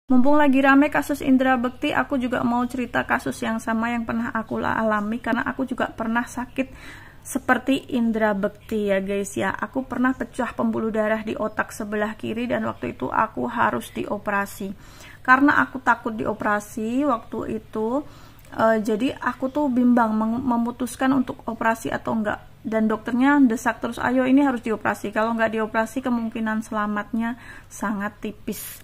Mumpung lagi rame kasus Indra Bekti, aku juga mau cerita kasus yang sama yang pernah aku alami, karena aku juga pernah sakit seperti Indra Bekti ya guys ya. Aku pernah pecah pembuluh darah di otak sebelah kiri dan waktu itu aku harus dioperasi. Karena aku takut dioperasi waktu itu, jadi aku tuh bimbang memutuskan untuk operasi atau enggak. Dan dokternya desak terus, ayo ini harus dioperasi. Kalau nggak dioperasi kemungkinan selamatnya sangat tipis.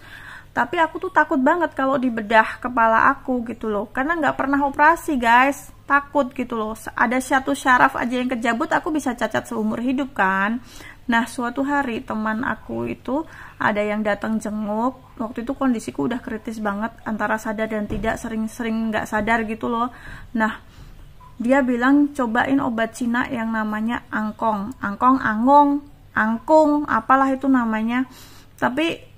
Tapi aku tuh takut banget kalau dibedah kepala aku gitu loh, karena nggak pernah operasi guys, takut gitu loh. Ada satu syaraf aja yang kejabut, aku bisa cacat seumur hidup kan. Nah suatu hari teman aku itu ada yang datang jenguk, waktu itu kondisiku udah kritis banget, antara sadar dan tidak, sering-sering nggak sadar gitu loh. Nah dia bilang cobain obat Cina yang namanya angkong, angkung, apalah itu namanya, tapi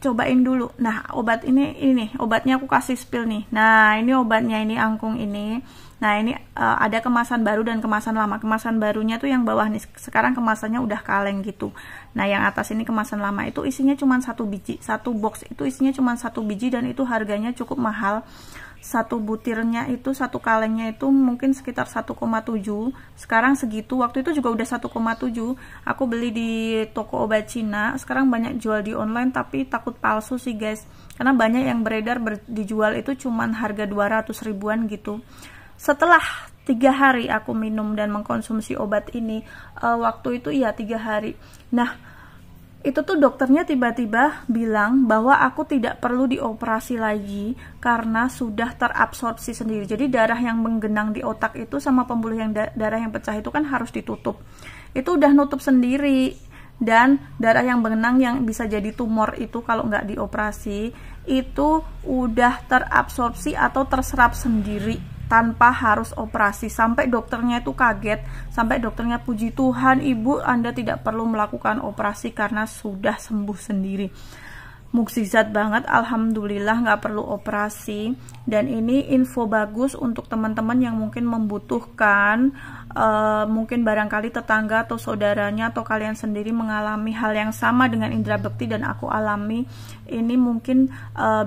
cobain dulu. Nah obat ini obatnya aku kasih spill nih. Nah ini obatnya, ini angkung ini. Nah ini ada kemasan baru dan kemasan lama. Kemasan barunya tuh yang bawah nih, sekarang kemasannya udah kaleng gitu. Nah yang atas ini kemasan lama, itu isinya cuma 1 biji, satu box itu isinya cuma 1 biji dan itu harganya cukup mahal. Satu butirnya itu, satu kalengnya itu mungkin sekitar 1,7, sekarang segitu. Waktu itu juga udah 1,7. Aku beli di toko obat Cina, sekarang banyak jual di online tapi takut palsu sih guys, karena banyak yang beredar dijual itu cuman harga 200 ribuan gitu. Setelah 3 hari aku minum dan mengkonsumsi obat ini, waktu itu ya 3 hari. Nah itu tuh dokternya tiba-tiba bilang bahwa aku tidak perlu dioperasi lagi karena sudah terabsorpsi sendiri. Jadi darah yang menggenang di otak itu sama pembuluh yang darah yang pecah itu kan harus ditutup. Itu udah nutup sendiri, dan darah yang menggenang yang bisa jadi tumor itu kalau nggak dioperasi itu udah terabsorpsi atau terserap sendiri tanpa harus operasi. Sampai dokternya itu kaget, sampai dokternya puji Tuhan ibu, Anda tidak perlu melakukan operasi karena sudah sembuh sendiri. Mukjizat banget, alhamdulillah nggak perlu operasi. Dan ini info bagus untuk teman-teman yang mungkin membutuhkan, mungkin barangkali tetangga atau saudaranya atau kalian sendiri mengalami hal yang sama dengan Indra Bekti dan aku alami. Ini mungkin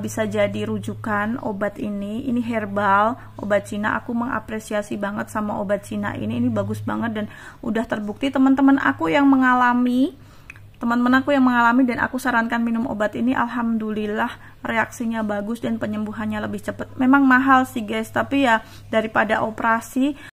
bisa jadi rujukan obat ini herbal, obat Cina. Aku mengapresiasi banget sama obat Cina ini bagus banget dan udah terbukti. Teman-teman aku yang mengalami dan aku sarankan minum obat ini, alhamdulillah reaksinya bagus dan penyembuhannya lebih cepat. Memang mahal sih guys, tapi ya daripada operasi